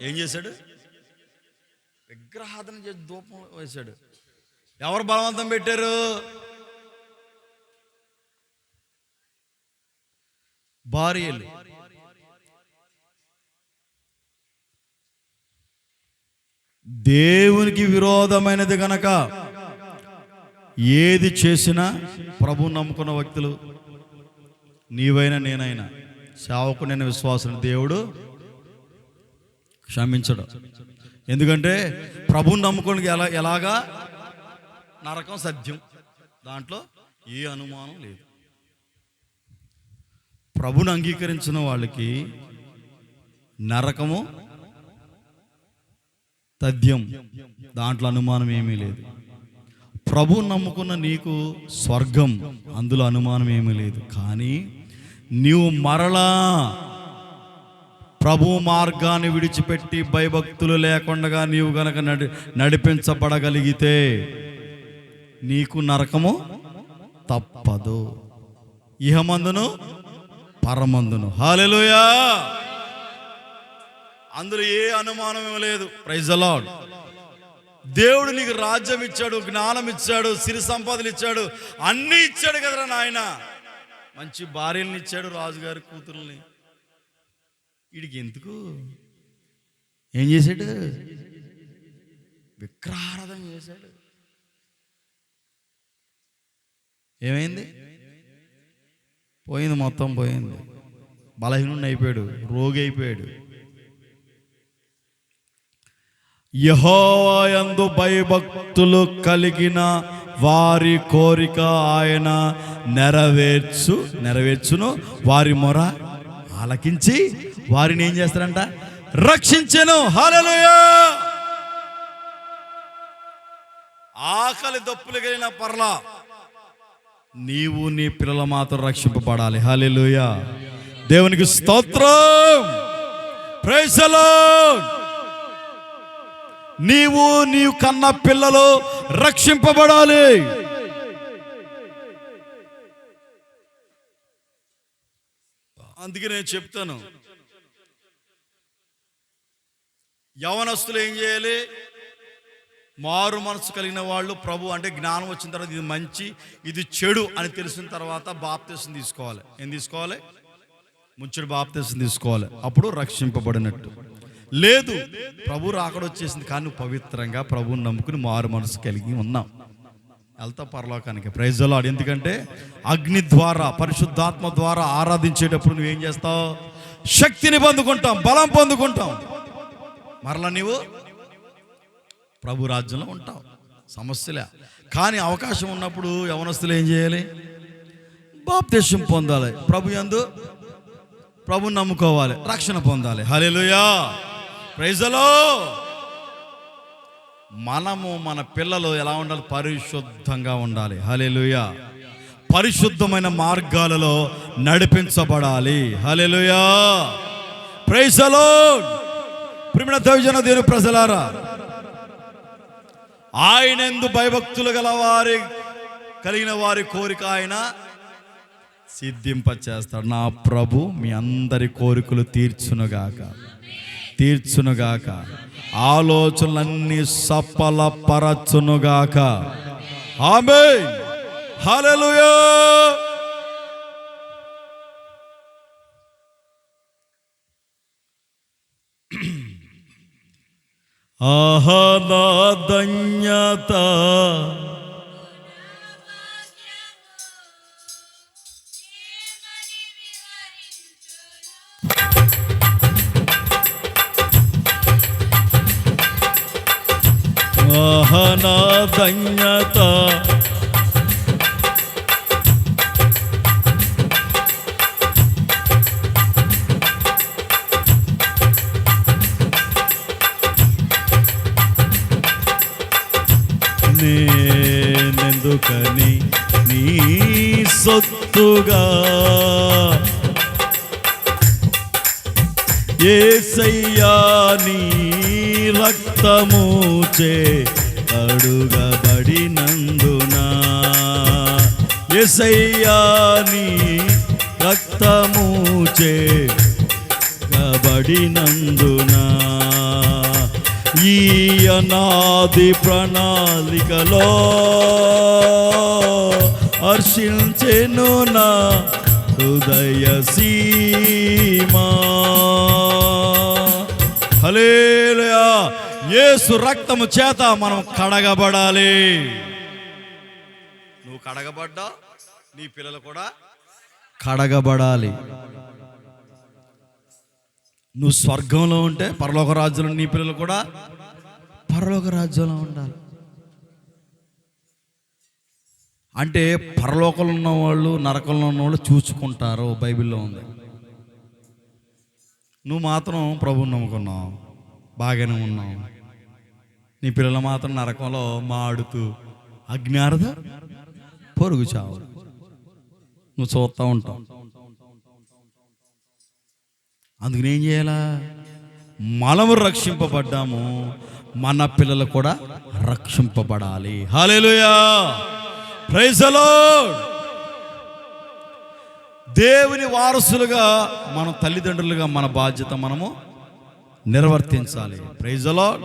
ఏం చేశాడు? విగ్రహాధన చేసి ధూపం వేశాడు. ఎవరు బలవంతం పెట్టారు? భార్యలు. దేవునికి విరోధమైనది గనక ఏది చేసినా ప్రభు నమ్ముకున్న వ్యక్తులు, నీవైనా నేనైనా, సేవకునైన విశ్వాసం, దేవుడు క్షమించడు. ఎందుకంటే ప్రభుని నమ్ముకోనికి ఎలాగా నరకం సత్యం, దాంట్లో ఏ అనుమానం లేదు. ప్రభుని అంగీకరించిన వాళ్ళకి నరకము తథ్యం, దాంట్లో అనుమానం ఏమీ లేదు. ప్రభుని నమ్ముకున్న నీకు స్వర్గం, అందులో అనుమానం ఏమీ లేదు. కానీ నీవు మరలా ప్రభు మార్గాన్ని విడిచిపెట్టి భయభక్తులు లేకుండా నీవు గనక నడిపించబడగలిగితే నీకు నరకము తప్పదు, ఇహమందును పరమందును. హల్లెలూయా. అందులో ఏ అనుమానం లేదు. Praise the lord. దేవుడు నీకు రాజ్యం ఇచ్చాడు, జ్ఞానం ఇచ్చాడు, సిరి సంపదలు ఇచ్చాడు, అన్నీ ఇచ్చాడు కదరా నాయన. మంచి భార్యల్ని ఇచ్చాడు, రాజుగారి కూతుర్ని. వీడికి ఎందుకు? ఏం చేశాడు? విగ్రహారాధన చేశాడు. ఏమైంది? పోయింది, మొత్తం పోయింది. బలహీనుడు అయిపోయాడు, రోగి అయిపోయాడు. యెహోవా యందు భయభక్తులు కలిగిన వారి కోరిక ఆయన నెరవేర్చును. వారి మొర ఆలకించి వారిని ఏం చేస్తారంట? రక్షించెను. హల్లెలూయా. ఆకలి దప్పులు కలిగిన పర్లా, నీవు నీ పిల్లల మాత్రం రక్షింపబడాలి. హల్లెలూయా. దేవునికి స్తోత్రం. Praise the lord. నీవు కన్న పిల్లలు రక్షింపబడాలి. అందుకే నేను చెప్తాను, యవనస్తులు ఏం చేయాలి? మారు మనసు కలిగిన వాళ్ళు, ప్రభు అంటే జ్ఞానం వచ్చిన తర్వాత ఇది మంచి ఇది చెడు అని తెలిసిన తర్వాత బాప్తిసం తీసుకోవాలి. ఏం తీసుకోవాలి? ముంచుడు బాప్తిసం తీసుకోవాలి. అప్పుడు రక్షింపబడినట్టు. లేదు, ప్రభు రాకడ వచ్చేసింది కానీ నువ్వు పవిత్రంగా ప్రభువుని నమ్ముకుని మారు మనసు కలిగి ఉన్నావు, వెళ్తా పరలోకానికి. Praise the lord. ఎందుకంటే అగ్ని ద్వారా, పరిశుద్ధాత్మ ద్వారా ఆరాధించేటప్పుడు నువ్వేం చేస్తావు? శక్తిని పొందుకుంటాం, బలం పొందుకుంటాం. మరలా నీవు ప్రభు రాజ్యంలో ఉంటావు, సమస్యలే. కానీ అవకాశం ఉన్నప్పుడు యవనస్తులు ఏం చేయాలి? బాప్తిసం పొందాలి, ప్రభు యందు ప్రభుని నమ్ముకోవాలి, రక్షణ పొందాలి. హల్లెలూయా. Praise the Lord. మనము మన పిల్లలు ఎలా ఉండాలి? పరిశుద్ధంగా ఉండాలి. హల్లెలూయా. పరిశుద్ధమైన మార్గాలలో నడిపించబడాలి. హల్లెలూయా. Praise the Lord. ప్రియమైన దైవజన దేవుని ప్రజలారా, ఆయనందు భయభక్తులు కలిగిన వారి కోరిక ఆయన సిద్ధింపచేస్తాడు. నా ప్రభు మీ అందరి కోరికలు తీర్చునుగాక, ఆలోచనలన్నీ సఫలపరచునుగాక. ఆమేన్. హల్లెలూయా. ఆహా నా ధన్యత, ఆహా నా ధన్యత, నేనెందుకని నీ సొత్తుగా యేసయ్యా నీ రక్తముచే కడుగబడినందున, యేసయ్యా నీ రక్తముచే కడుగబడినందున ఈ అనాది ప్రణాళికలో హర్షించెను నా హృదయ సీమా. హల్లెలూయా. యేసు రక్తము చేత మనం కడగబడాలి. నువ్వు కడగబడ్డా, నీ పిల్లలు కూడా కడగబడాలి. నువ్వు స్వర్గంలో ఉంటే పరలోక రాజ్యంలో నీ పిల్లలు కూడా పరలోక రాజ్యంలో ఉండాలి. అంటే పరలోకంలో ఉన్నవాళ్ళు నరకంలో ఉన్నవాళ్ళు చూసుకుంటారు, బైబిల్లో ఉంది. నువ్వు మాత్రం ప్రభువుని నమ్ముకున్నావు, బాగానే ఉన్నావు. నీ పిల్లలు మాత్రం నరకంలో మాడుతూ అజ్ఞానద పొరుగు చావు నువ్వు చూస్తూ ఉంటావు. అందుకని ఏం చేయాలా? మనము రక్షింపబడ్డాము, మన పిల్లలు కూడా రక్షింపబడాలి. Hallelujah, praise the lord. దేవుని వారసులుగా మనం తల్లిదండ్రులుగా మన బాధ్యత మనము నిర్వర్తించాలి. Praise the Lord.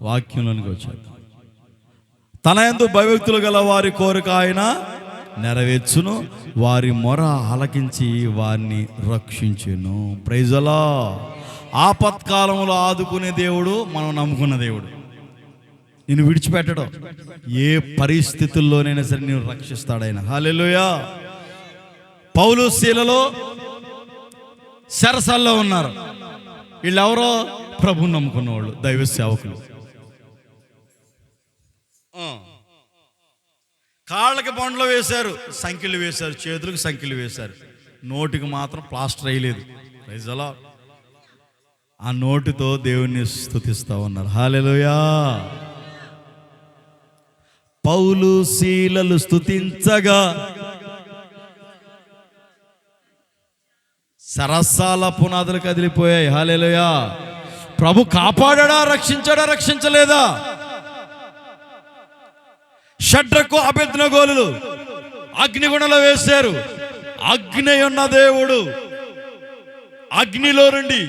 వాక్యంలోనికి వచ్చాడు. తన యందు భయభక్తులు గల వారి కోరిక ఆయన నెరవేర్చును, వారి మొర ఆలకించి వారిని రక్షించును. Praise the Lord. ఆపత్కాలంలో ఆదుకునే దేవుడు మనం నమ్ముకున్న దేవుడు. నిన్ను విడిచిపెట్టడం, ఏ పరిస్థితుల్లోనైనా సరే నేను రక్షిస్తాడు ఆయన. హల్లెలూయా. పౌలు శీలలో చెరసాల్లో ఉన్నారు. వీళ్ళెవరో ప్రభువుని నమ్ముకున్న వాళ్ళు, దైవ సేవకులు. కాళ్ళకి బండ్లు వేశారు, సంఖ్యలు వేశారు, చేతులకు సంఖ్యలు వేశారు, నోటికి మాత్రం ప్లాస్టర్ వేయలేదు. Praise the lord. ఆ నోటితో దేవుణ్ణి స్తుతిస్తా ఉన్నారు. హల్లెలూయా. పౌలు శీలలు స్తుతించగా సరస్సాల పునాదులు కదిలిపోయాయి. హల్లెలూయా. ప్రభు కాపాడా, రక్షించాడా, రక్షించలేదా? షడ్రకు అబేద్నెగోలు అగ్నిగుణలో వేశారు. అగ్ని ఉన్న దేవుడు అగ్నిలో నుండి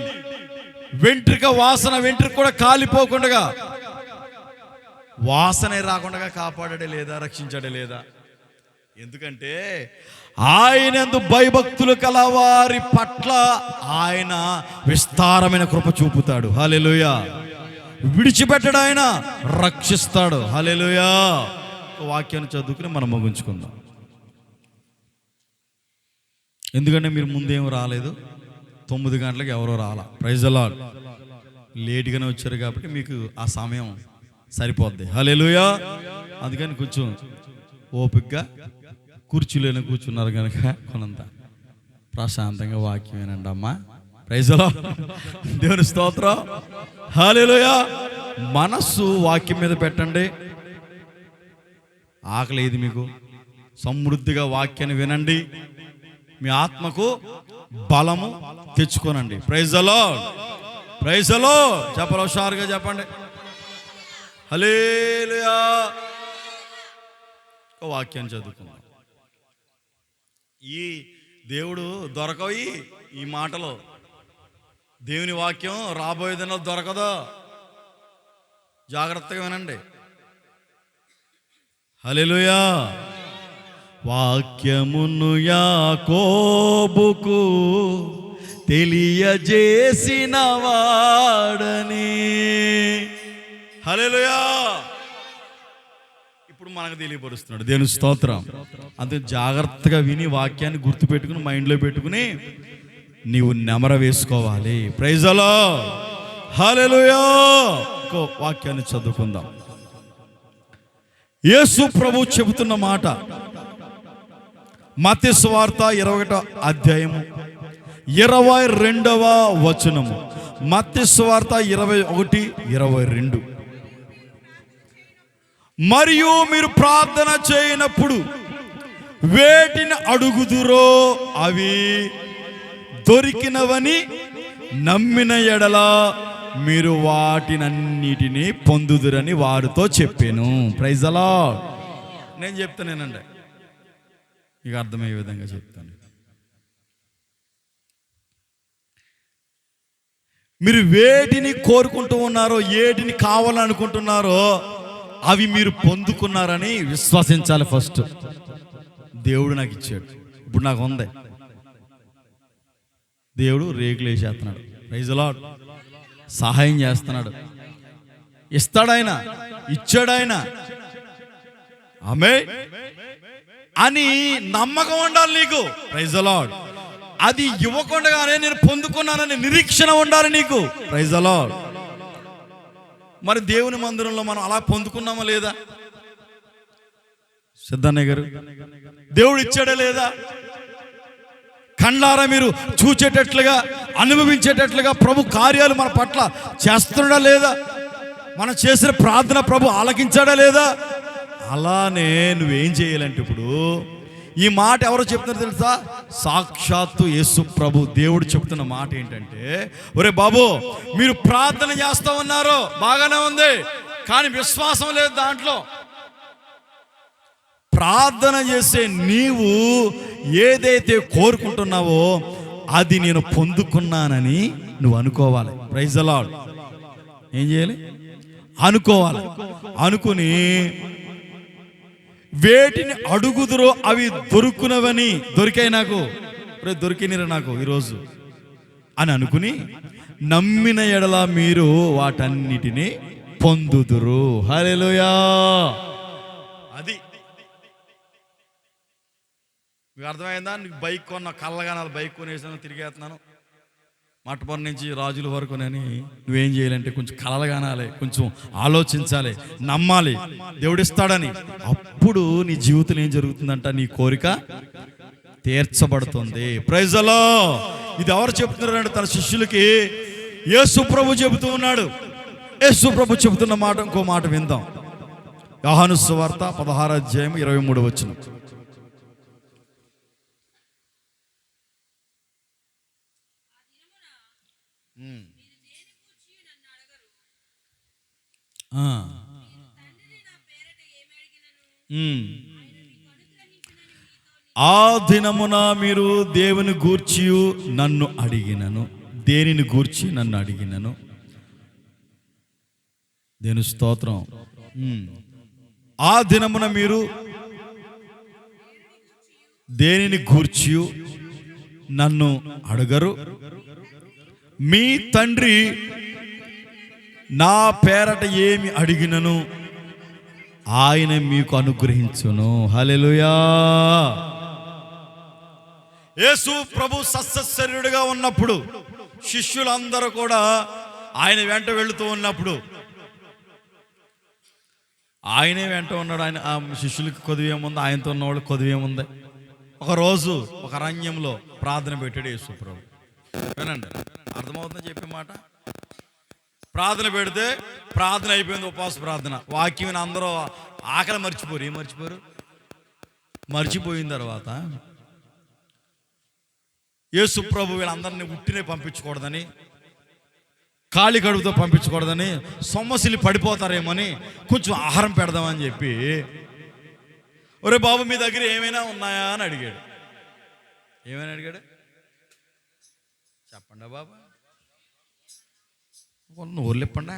వెంట్రుక వాసన, వెంట్రుక కూడా కాలిపోకుండా, వాసనే రాకుండా కాపాడాడే లేదా, రక్షించాడే లేదా? ఎందుకంటే ఆయనందు భయభక్తులు కలవారి పట్ల ఆయన విస్తారమైన కృప చూపుతాడు. హల్లెలూయా. విడిచిపెట్టడు, ఆయన రక్షిస్తాడు. హల్లెలూయా. వాక్యాన్ని చదువుకుని మనం ముగించుకుందాం. ఎందుకంటే మీరు ముందేం రాలేదు, 9 గంటలకు ఎవరో రాలా. Praise the lord. లేట్గానే వచ్చారు కాబట్టి మీకు ఆ సమయం సరిపోద్ది. హల్లెలూయా. అందుకని కొంచెం ఓపికగా కుర్చీలోనే కూర్చున్నారు కనుక కొనంత ప్రశాంతంగా వాక్యం వినండి అమ్మా. Praise the lord. దేవుని స్తోత్రం. హల్లెలూయా. మనస్సు వాక్యం మీద పెట్టండి. ఆకలి ఏది మీకు, సమృద్ధిగా వాక్యాన్ని వినండి, మీ ఆత్మకు బలము తెచ్చుకోనండి. Praise the Lord. Praise the lord. చెప్పండి, హుషారుగా చెప్పండి. హల్లెలూయా. వాక్యాన్ని చదువుకుందాం. ఈ దేవుడు దొరకవి ఈ మాటలో. దేవుని వాక్యం రాబోయేదన్నా దొరకదు. జాగ్రత్తగా వినండి. హల్లెలూయా. వాక్యమును యాకోబుకు తెలియజేసిన వాడని. హల్లెలూయా. ఇప్పుడు మనకు తెలియపరుస్తున్నాడు. దేవుని స్తోత్రం. అందుకే జాగ్రత్తగా విని వాక్యాన్ని గుర్తుపెట్టుకుని మైండ్లో పెట్టుకుని నీవు నెమర వేసుకోవాలి. Praise the Lord. హల్లెలూయా. వాక్యాన్ని చదువుకుందాం. యేసు ప్రభు చెబుతున్న మాట మత్తయి సువార్త 21వ అధ్యాయము 22వ వచనము. మత్తయి సువార్త 21:22. మరియు మీరు ప్రార్థన చేయనప్పుడు వేటిని అడుగుదురో అవి దొరికినవని నమ్మిన ఎడల మీరు వాటినన్నిటినీ పొందుదురని వారితో చెప్పాను. Praise the lord. నేను చెప్తానేనండి, మీకు అర్థమయ్యే విధంగా చెప్తాను. మీరు వేటిని కోరుకుంటూ ఉన్నారో, ఏటిని కావాలనుకుంటున్నారో అవి మీరు పొందుకున్నారని విశ్వసించాలి. ఫస్ట్ దేవుడు నాకు ఇచ్చాడు, ఇప్పుడు నాకు ఉంది. దేవుడు రేకులు వేసేస్తున్నాడు, ప్రైజ్ ది లార్డ్, సహాయం చేస్తున్నాడు, ఇస్తాడాయన, ఇచ్చాడాయన, ఆమేన్ అని నమ్మకం ఉండాలి నీకు, ప్రైజ్ ది లార్డ్. అది ఇవ్వకుండానే నేను పొందుకున్నానని నిరీక్షణ ఉండాలి నీకు, ప్రైజ్ ది లార్డ్. మరి దేవుని మందిరంలో మనం అలా పొందుకున్నామా లేదా? సిద్ధన్నయ్య గారు, దేవుడు ఇచ్చాడా లేదా? కండ్లారా మీరు చూచేటట్లుగా, అనుభవించేటట్లుగా ప్రభు కార్యాలు మన పట్ల చేస్తున్నాడా లేదా? మనం చేసిన ప్రార్థన ప్రభు ఆలకించాడా లేదా? అలానే నువ్వేం చేయాలంటే, ఇప్పుడు ఈ మాట ఎవరో చెప్తున్నారు తెలుసా? సాక్షాత్తు యేసు ప్రభు దేవుడు చెప్తున్న మాట ఏంటంటే, ఒరే బాబు, మీరు ప్రార్థన చేస్తూ ఉన్నారు, బాగానే ఉంది, కానీ విశ్వాసం లేదు దాంట్లో. ప్రార్థన చేసే నీవు ఏదైతే కోరుకుంటున్నావో అది నేను పొందుకున్నానని నువ్వు అనుకోవాలి, ప్రైజ్ ది లార్డ్. ఏం చేయాలి? అనుకోవాలి. అనుకుని వేటిని అడుగుదురో అవి దొరుకునవని, దొరికాయి నాకు, దొరికినరా నాకు ఈరోజు అని అనుకుని నమ్మిన ఎడల మీరు వాటన్నిటిని పొందుదురు. హల్లెలూయా. అది మీకు అర్థమైందా? నీకు బైక్ కొన్న, కళ్ళగానాలి, బైక్ కొనేసాను, తిరిగేస్తున్నాను మట్టపొర నుంచి రాజుల వరకు అని. నువ్వేం చేయాలంటే కొంచెం కలలు కానాలి, కొంచెం ఆలోచించాలి, నమ్మాలి దేవుడిస్తాడని. అప్పుడు నీ జీవితంలో ఏం జరుగుతుందంట? నీ కోరిక తీర్చబడుతుంది, ప్రైజ్ ది లార్డ్. ఇది ఎవరు చెప్తున్నారంటే తన శిష్యులకి యేసు ప్రభు చెబుతూ ఉన్నాడు. యేసు ప్రభు చెబుతున్న మాట ఇంకో మాట విందాం. యోహాను సువార్త 16:23. ఆ దినమున మీరు దేవుని గూర్చి నన్ను అడిగినను, దేనిని గూర్చి నన్ను అడిగినను? దేని స్తోత్రం. ఆ దినమున మీరు దేనిని గూర్చి నన్ను అడగరు, మీ తండ్రి నా పేరట ఏమి అడిగినను ఆయన మీకు అనుగ్రహించును. హల్లెలూయా. యేసు ప్రభు సత్సశరీరుడిగా ఉన్నప్పుడు శిష్యులందరూ కూడా ఆయన వెంట వెళుతూ ఉన్నప్పుడు, ఆయనే వెంట ఉన్నాడు. ఆయన ఆ శిష్యులకి కొద్దివేముంది, ఆయనతో ఉన్నవాళ్ళు కొద్దివేముంది. ఒకరోజు ఒక అరణ్యంలో ప్రార్థన పెట్టాడు యేసు ప్రభు. వినండి, అర్థమవుతుందని చెప్పే మాట. ప్రార్థన పెడితే ప్రార్థన అయిపోయింది, ఉపవాస ప్రార్థన, వాక్యం అందరూ ఆకలి మర్చిపోరు. ఏం మర్చిపోరు? మర్చిపోయిన తర్వాత యేసు ప్రభు వీళ్ళందరినీ ఉట్టినే పంపించకూడదని, ఖాళీ కడుపుతో పంపించకూడదని, సొమ్మసిల్లి పడిపోతారేమని కొంచెం ఆహారం పెడదామని చెప్పి, ఒరే బాబు మీ దగ్గర ఏమైనా ఉన్నాయా అని అడిగాడు. ఏమైనా అడిగాడు? చెప్పండి బాబా, నోరు లేప్పండి,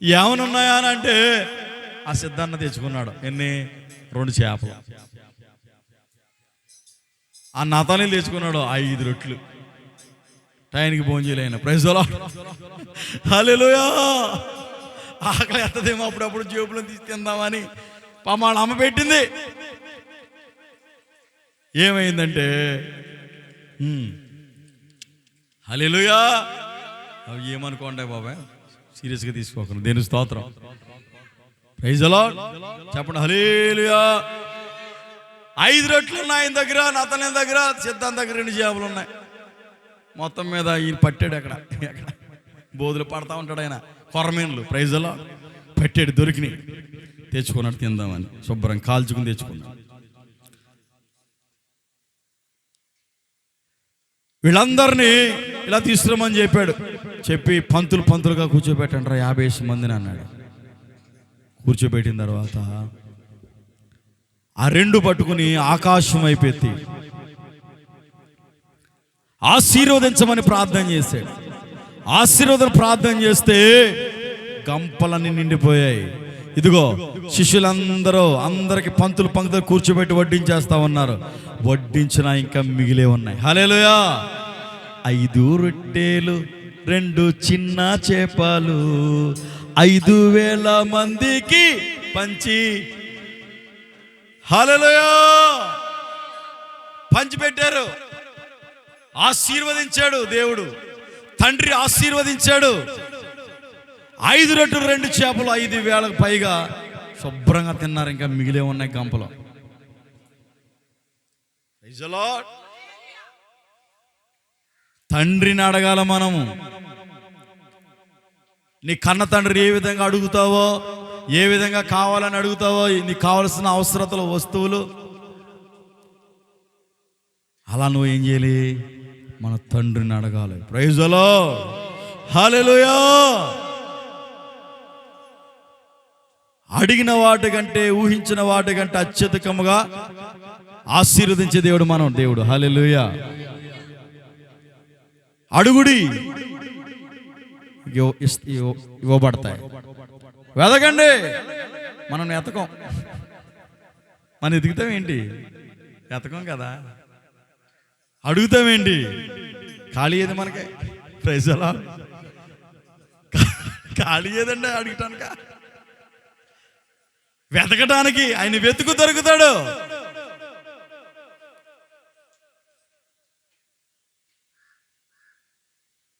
ఏమైనా ఉన్నాయా అని అంటే ఆ సిద్ధాన్న తెచ్చుకున్నాడు. ఎన్ని? 2 చేపలు. ఆ నతానీలు తెచ్చుకున్నాడు 5 రొట్లు. టైంకి భోంచేయలేను, ప్రైజ్ ది లార్డ్. హల్లెలూయా. ఆకలి ఎత్తదేమో అప్పుడప్పుడు జేబులో తీసి తిందామని వాళ్ళ అమ్మ పెట్టింది. ఏమైందంటే హల్లెలూయా. అవి ఏమనుకోండి బాబాయ్, సీరియస్గా తీసుకోకండి. దేని స్తోత్రం, ప్రైజ్ ది లార్డ్. చెప్పండి హల్లెలూయా. 5 రొట్లు ఉన్నాయి ఆయన దగ్గర, నతనే దగ్గర, సిద్ధాంత దగ్గర 2 చేపలు ఉన్నాయి. మొత్తం మీద ఈయన పట్టాడు. ఎక్కడ బోధులు పడతా ఉంటాడు ఆయన, కొరమీన్లు, ప్రైజ్ ది లార్డ్. పట్టాడు, దొరికినాయి, తెచ్చుకున్నాడు తిందామని, శుభ్రం కాల్చుకుని తెచ్చుకున్నాడు. వీళ్ళందరినీ ఇలా తీసుకురమని చెప్పాడు. చెప్పి పంతులుగా కూర్చోబెట్టండి 50 మందిని అన్నాడు. కూర్చోబెట్టిన తర్వాత ఆ 2 పట్టుకుని ఆకాశం వైపెత్తి ఆశీర్వదించమని ప్రార్థన చేశాడు. ఆశీర్వాదం ప్రార్థన చేస్తే గంపలన్నీ నిండిపోయాయి. ఇదిగో శిష్యులందరూ అందరికి పంక్తులు కూర్చోబెట్టి వడ్డించేస్తా ఉన్నారు. వడ్డించిన ఇంకా మిగిలే ఉన్నాయి. హల్లెలూయా. 5 రొట్టెలు 2 చిన్న చేపలు 5,000 మందికి పంచి, హల్లెలూయా, పంచిపెట్టారు. ఆశీర్వదించాడు దేవుడు, తండ్రి ఆశీర్వదించాడు. 5 రొట్టెలు 2 చేపలు 5,000కు పైగా శుభ్రంగా తిన్నారు. ఇంకా మిగిలే ఉన్నాయి గంపలు. Praise the lord. తండ్రిని అడగాల మనము. నీ కన్న తండ్రి ఏ విధంగా అడుగుతావో, ఏ విధంగా కావాలని అడుగుతావో, నీకు కావలసిన అవసరతలు, వస్తువులు, అలా నువ్వు ఏం చేయాలి? మన తండ్రిని అడగాలి. Praise the Lord. హల్లెలూయా. అడిగిన వాటికంటే, ఊహించిన వాటికంటే అత్యధికముగా ఆశీర్వదించే దేవుడు మనం దేవుడు. హల్లెలూయా. అడుగుడి ఇవ్వబడతాయి. వెదకండి. మనం ఎతకం. మనం ఎదుగుతామేంటి? ఎతకం కదా. అడుగుతామేంటి? ఖాళీ ఏది మనకి? Praise the lord. ఖాళీ ఏదండి అడగటానిక? వెతకటానికి. ఆయన వెతుకు దొరుకుతాడు.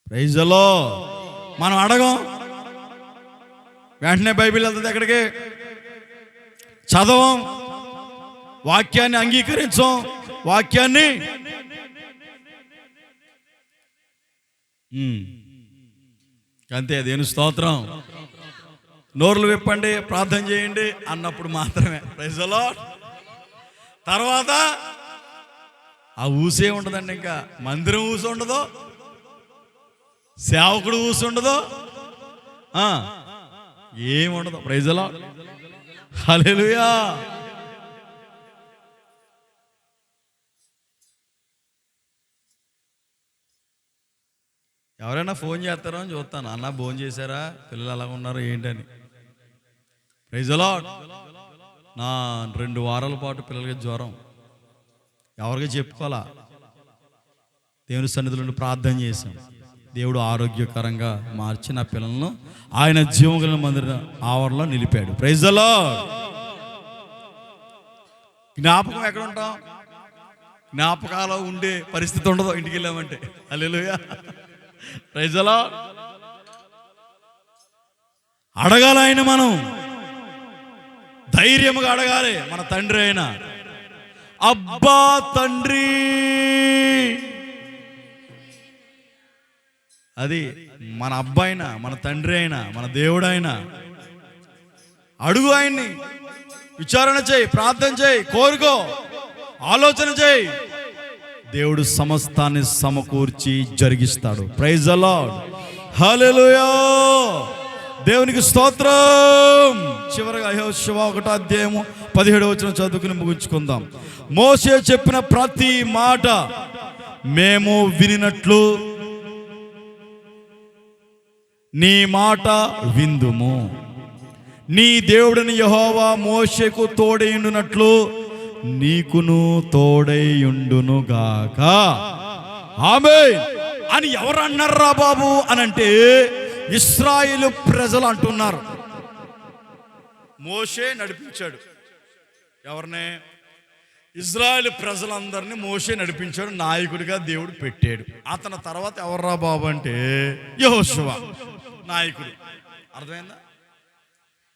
Praise the lord. మనం అడగం, వెంటనే బైబిల్ వెళ్తుంది ఎక్కడికి? చదవం, వాక్యాన్ని అంగీకరించం, వాక్యాన్ని అంతే. దేవుని స్తోత్రం. నోర్లు విప్పండి, ప్రార్థన చేయండి అన్నప్పుడు మాత్రమే. Praise the lord. తర్వాత ఆ ఊసే ఉండదండి. ఇంకా మందిరం ఊసి ఉండదు, సేవకుడు ఊసి ఉండదు, ఏముండదు. Praise the Lord. హల్లెలూయా. ఎవరైనా ఫోన్ చేస్తారో అని చూస్తాను. అన్న భోజనం చేశారా, పిల్లలు అలా ఉన్నారు ఏంటని. Praise the lord. నా 2 వారాల పాటు పిల్లలకి జ్వరం, ఎవరికి చెప్పుకోవాలా. దేవుని సన్నిధిలో ప్రార్థన చేశాం. దేవుడు ఆరోగ్యకరంగా మార్చి నా పిల్లలను ఆయన జీవగల మందిర ఆవరణలో నిలిపాడు. Praise the lord. జ్ఞాపకం ఎక్కడ ఉంటాం? జ్ఞాపకాలు ఉండే పరిస్థితి ఉండదు ఇంటికి వెళ్ళామంటే. హల్లెలూయా. Praise the Lord. అడగాలి ఆయన. మనం ధైర్యముగా అడగాలి. మన తండ్రి అయిన అబ్బా తండ్రి, అది మన అబ్బాయినా, మన తండ్రి అయినా, మన దేవుడైనా అడుగు. ఆయన్ని విచారణ చేయి, ప్రార్థన చేయి, కోరుకో, ఆలోచన చేయి. దేవుడు సమస్తాన్ని సమకూర్చి జరిగిస్తాడు. Praise the Lord. హల్లెలూయా. దేవునికి స్తోత్రం. చివరగా యెహోషువ 1:17 చదువుకుని ముగించుకుందాం. మోషే చెప్పిన ప్రతి మాట మేము వినినట్లు నీ మాట విందుము. నీ దేవుడిని యెహోవా మోషేకు తోడైయుండునట్లు నీకును తోడైయుండునుగాక. ఆమేన్ అని ఎవరు అన్నారా బాబు అని అంటే ఇశ్రాయేలు ప్రజలు అంటున్నారు. మోషే నడిపించాడు. ఎవరిని? ఇజ్రాయేల్ ప్రజలందరినీ మోషే నడిపించాడు. నాయకుడిగా దేవుడు పెట్టాడు. అతని తర్వాత ఎవర్రా బాబు అంటే యెహోషువ నాయకుడు. అర్థమైందా?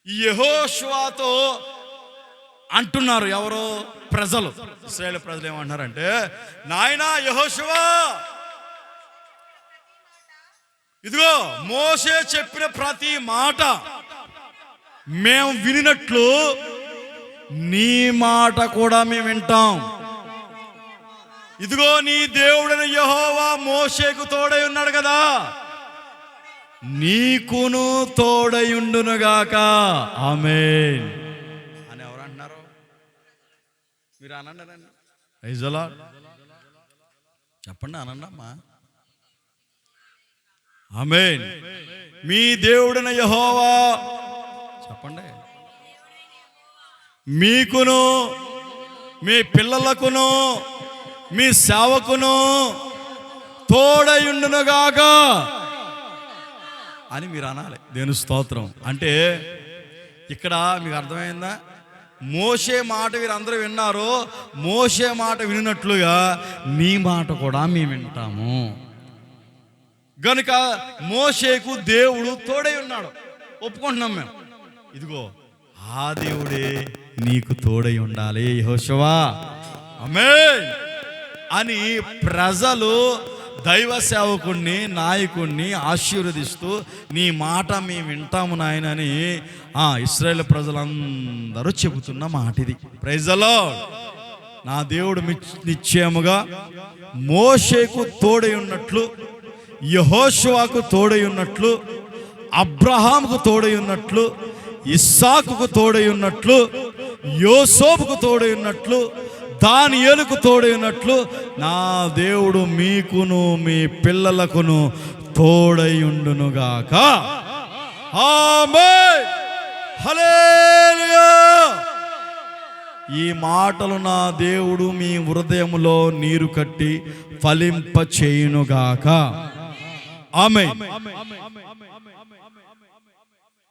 ఈ యెహోషువతో అంటున్నారు ఎవరు? ప్రజలు. ఇశ్రాయేల్ ప్రజలు ఏమంటున్నారంటే, నాయనా యెహోషువ, ఇదిగో మోషే చెప్పిన ప్రతి మాట మేము వినినట్లు నీ మాట కూడా మేము వింటాం. ఇదిగో నీ దేవుడైన యెహోవా మోషేకు తోడై ఉన్నాడు కదా, నీకును తోడయుండునుగాక. ఆమేన్ అని ఎవరు అంటున్నారు? మీరు అనండి. Praise the lord. చెప్పండి, అనండమ్మా. ఆమేన్. మీ దేవుడైన యెహోవా, చెప్పండి, మీకును మీ పిల్లలకును మీ సేవకును తోడయుండునుగాక అని మీరు అనాలి. దేవుని స్తోత్రం. అంటే ఇక్కడ మీకు అర్థమైందా? మోషే మాట వీరందరూ విన్నారు. మోషే మాట వినినట్లుగా నీ మాట కూడా మేము వింటాము. గనుక మోషేకు దేవుడు తోడై ఉన్నాడు, ఒప్పుకుంటున్నాం మేము. ఇదిగో ఆ దేవుడే నీకు తోడై ఉండాలి యెహోషువా, ఆమేన్ అని ప్రజలు దైవ సేవకుణ్ణి నాయకుణ్ణి ఆశీర్వదిస్తూ నీ మాట మేము వింటాము నాయనని ఇశ్రాయేలు ప్రజలందరూ చెబుతున్న మాట ఇది. Praise the lord. నా దేవుడు నిశ్చయముగా మోషేకు తోడై ఉన్నట్లు, యెహోషువాకు తోడై ఉన్నట్లు, అబ్రహాముకు తోడై ఉన్నట్లు, ఇస్సాకుకు తోడై ఉన్నట్లు, యోసేపుకు తోడై ఉన్నట్లు, దానియేలుకు తోడై ఉన్నట్లు నా దేవుడు మీకును మీ పిల్లలకును తోడై ఉండునుగాక. ఆమేన్, హల్లెలూయా. ఈ మాటలు నా దేవుడు మీ హృదయములో నీరు కట్టి ఫలింప చేయునుగాక. ఆమేన్.